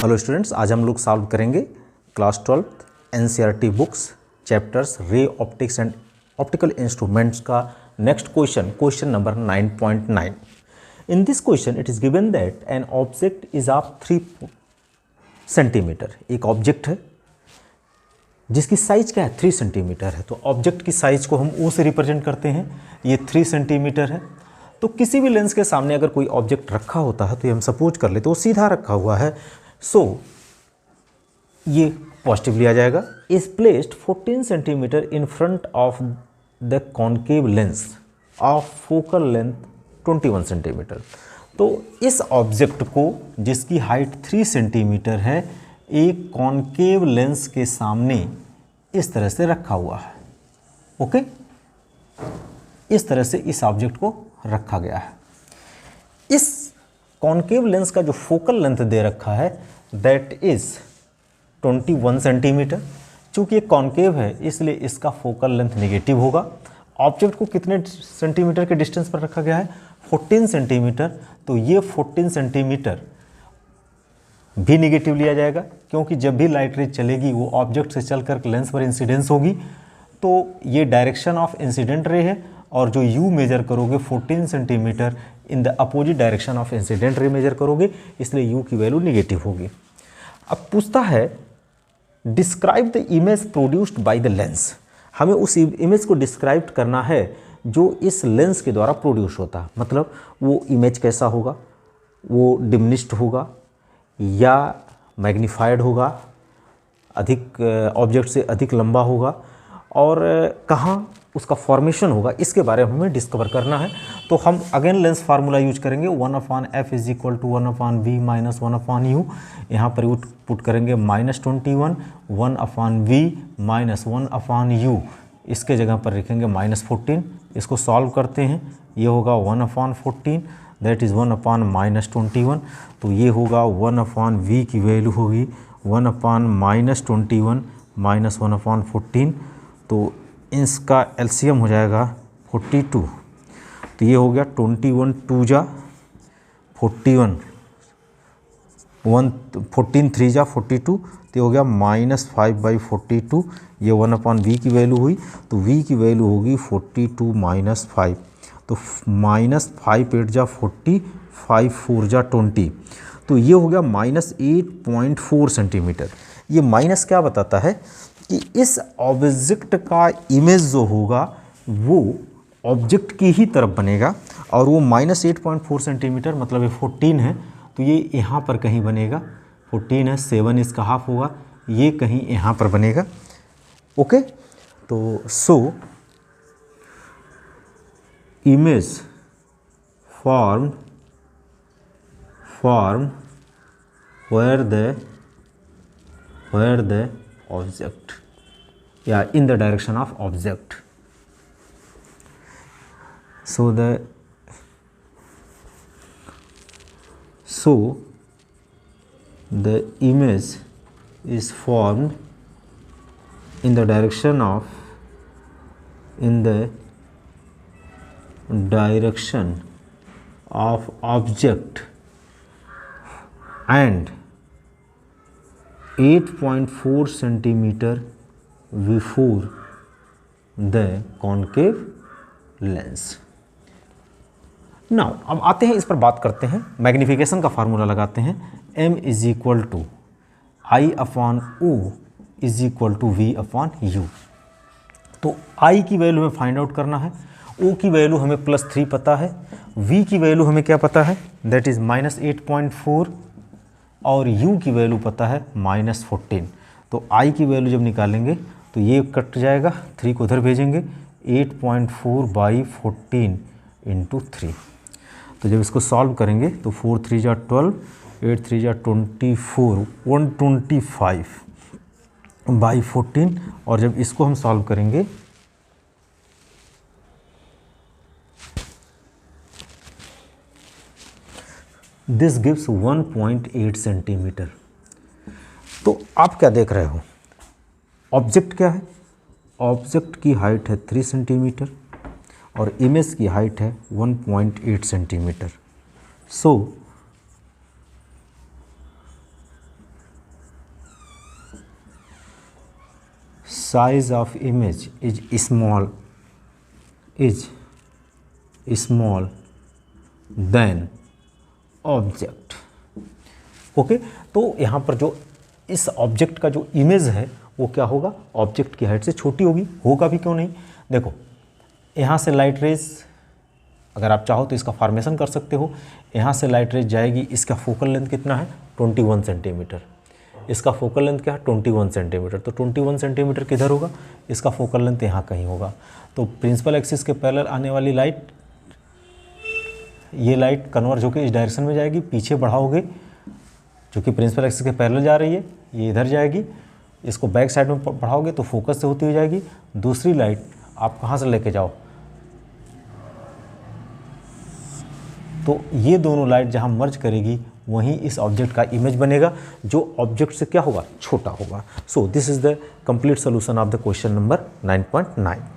Hello students, आज हम लोग सॉल्व करेंगे class 12 NCERT books chapters ray optics and optical instruments का next question number 9.9। In this question it is given that an object is of 3 centimetre. एक object है जिसकी size क्या है, 3 सेंटीमीटर है। तो ऑब्जेक्ट की साइज को हम ओ से रिप्रेजेंट करते हैं। ये 3 सेंटीमीटर है। तो किसी भी लेंस के सामने अगर कोई ऑब्जेक्ट रखा होता है तो ये हम सपोज कर ले तो वो सीधा रखा हुआ है, सो ये पॉजिटिव लिया जाएगा। Is placed 14 centimetre in front of the concave lens of focal length 21 centimetre. तो इस ऑब्जेक्ट को जिसकी हाइट 3 सेंटीमीटर है एक कॉन्केव लेंस के सामने इस तरह से रखा हुआ है। ओके, इस तरह से इस ऑब्जेक्ट को रखा गया है। इस कॉन्केव लेंस का जो फोकल लेंथ दे रखा है दैट इज 21 सेंटीमीटर। चूंकि ये कॉन्केव है इसलिए इसका फोकल लेंथ नेगेटिव होगा। ऑब्जेक्ट को कितने सेंटीमीटर के डिस्टेंस पर रखा गया है, 14 सेंटीमीटर। तो ये 14 सेंटीमीटर भी नेगेटिव लिया जाएगा, क्योंकि जब भी लाइट रे चलेगी वो ऑब्जेक्ट से चलकर लेंस पर इंसिडेंस होगी। तो ये डायरेक्शन ऑफ इंसिडेंट रे है और जो यू मेजर करोगे 14 centimetre in the opposite direction of incident ray measure करोगे, इसलिए यू की वैल्यू नेगेटिव होगी। अब पूछता है describe the image produced by the lens. हमें उस इमेज को डिस्क्राइब करना है जो इस लेंस के द्वारा प्रोड्यूस होता है। मतलब वो इमेज कैसा होगा, वो डिमिनिश्ड होगा या मैग्नीफाइड होगा, अधिक ऑब्जेक्ट से अधिक लंबा होगा, और कहाँ उसका फॉर्मेशन होगा, इसके बारे में हमें डिस्कवर करना है। तो हम अगेन लेंस फार्मूला यूज करेंगे 1/f is equal to 1/v minus 1/u। यहाँ पर पुट करेंगे -21, 1/v माइनस 1/u। इसके जगह पर लिखेंगे -14। इसको सॉल्व करते हैं, ये होगा 1/14 दैट इज़ 1/-21। तो ये होगा 1/v की वैल्यू होगी 1/-21 माइनस 1/14। तो इसका एलसीएम हो जाएगा 42। तो ये हो गया 21 2 जा 41, 14 3 जा 42। तो ये हो गया -5/42। ये 1/v की वैल्यू हुई, तो v की वैल्यू होगी 42 - 5। तो -5 8 जा 40, 5 4 जा 20। तो ये हो गया -8.4 सेंटीमीटर। ये माइनस क्या बताता है कि इस ऑब्जेक्ट का इमेज जो होगा वो ऑब्जेक्ट की ही तरफ बनेगा, और वो -8.4 सेंटीमीटर मतलब ये 14 है, तो ये यहाँ पर कहीं बनेगा। 14 है, 7 इसका हाफ होगा, ये कहीं यहाँ पर बनेगा। ओके, तो so image form where the object, yeah, in the direction of object. So the image is formed in the direction of object and 8.4 centimetre before the concave lens. Now अब आते हैं, इस पर बात करते हैं। मैग्नीफिकेशन का फार्मूला लगाते हैं। m is equal to I/O is equal to V/U। तो I की वैल्यू हमें फाइंड आउट करना है, O की वैल्यू हमें +3 पता है, V की वैल्यू हमें क्या पता है दैट इज -8.4, और U की वैल्यू पता है -14। तो I की वैल्यू जब निकालेंगे तो ये कट जाएगा, 3 को उधर भेजेंगे, 8.4/14 × 3। तो जब इसको सॉल्व करेंगे तो 4 3 जा 12, 8 3 जा 24, 125/14। और जब इसको हम सॉल्व करेंगे दिस गिव्स 1.8 सेंटीमीटर। तो आप क्या देख रहे हो, ऑब्जेक्ट क्या है, ऑब्जेक्ट की हाइट है 3 सेंटीमीटर और इमेज की हाइट है 1.8 centimetre. So size of image is small than object. Okay, तो यहाँ पर जो इस ऑब्जेक्ट का जो इमेज है वो क्या होगा, ऑब्जेक्ट की हाइट से छोटी होगी। होगा भी क्यों नहीं, देखो यहाँ से लाइट रेज, अगर आप चाहो तो इसका फॉर्मेशन कर सकते हो। यहाँ से लाइट रेज जाएगी, इसका फोकल लेंथ कितना है 21 सेंटीमीटर, इसका फोकल लेंथ क्या है 21 सेंटीमीटर। तो 21 सेंटीमीटर किधर होगा, इसका फोकल लेंथ यहाँ कहीं होगा। तो प्रिंसिपल एक्सिस के पैरेलल आने वाली लाइट, ये लाइट कन्वर्ज होकर इस डायरेक्शन में जाएगी, पीछे बढ़ाओगे जो कि प्रिंसिपल एक्सिस के पैरेलल जा रही है, ये इधर जाएगी, इसको बैक साइड में बढ़ाओगे तो फोकस से होती हुई जाएगी। दूसरी लाइट आप कहाँ से लेके जाओ, तो ये दोनों लाइट जहाँ मर्ज करेगी वहीं इस ऑब्जेक्ट का इमेज बनेगा, जो ऑब्जेक्ट से क्या होगा, छोटा होगा। So this is the complete solution of the question number 9.9।